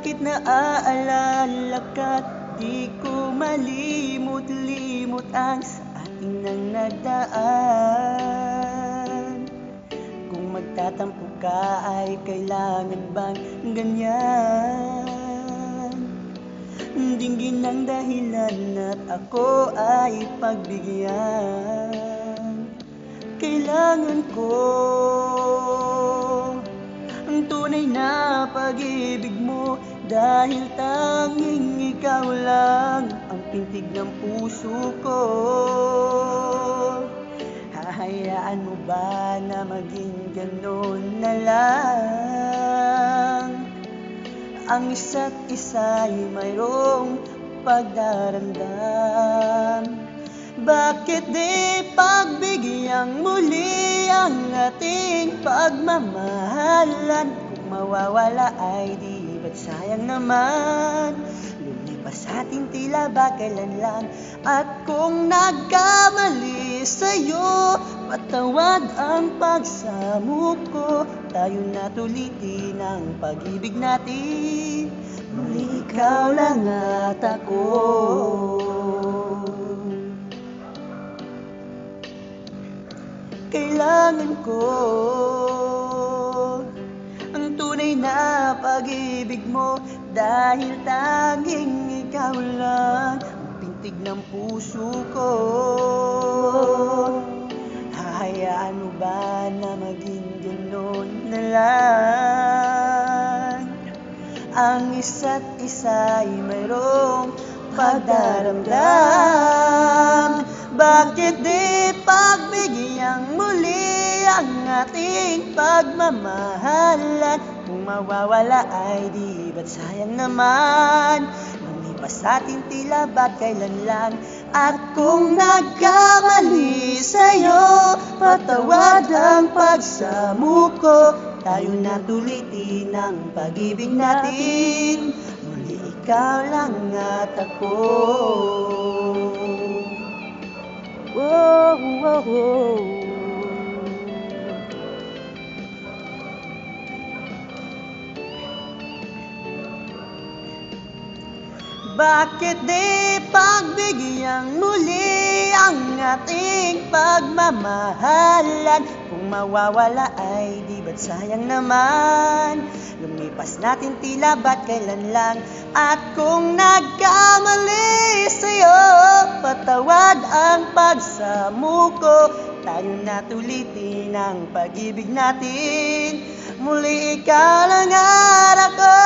Bakit naaalala ka't di ko malimot-limot ang sa ating nang nagdaan? Kung magtatampo ka ay kailangan bang ganyan? Dinggin ang dahilan at ako ay pagbigyan. Kailangan ko ang tunay na pag-ibig mo, dahil tanging ikaw lang ang pintig ng puso ko. Hahayaan mo ba na maging ganon na lang? Ang isa't isa'y mayroong pagdaramdam. Bakit di pagbigyang muli ang ating pagmamahalan? Kung mawawala ay di ba't sayang naman? Lumipas ating tila ba kailan lang? At kung nagkamali sa'yo, patawad ang pagsamo ko. Tayo na tulitin ang pag-ibig natin, muli ikaw lang at ako. Kailangan ko ang tunay na pag-ibig mo, dahil tanging ikaw lang ang pintig ng puso ko. Hahayaan mo ba na maging ganon na lang? Ang isa't isa'y mayroong pagdaramdam. Bakit di pagbigyang muli ang ating pagmamahalan? Kung mawawala ay di ba't sayang naman? Lumipas ating tila ba't kailan lang? At kung nagkamali sa'yo, patawad ang pagsamo ko. Tayo na tulitin ang pag-ibig natin, muli ikaw lang at ako. Whoa, whoa, whoa. Bakit di pagbigyang muli ang ating pagmamahalan? Kung mawawala ay di ba't sayang naman? Lumipas natin tila ba't kailan lang? At kung nagkamali sa'yo, patawad ang pagsamo ko. Tayo na tulitin ang pag-ibig natin, muli ikaw lang at ako.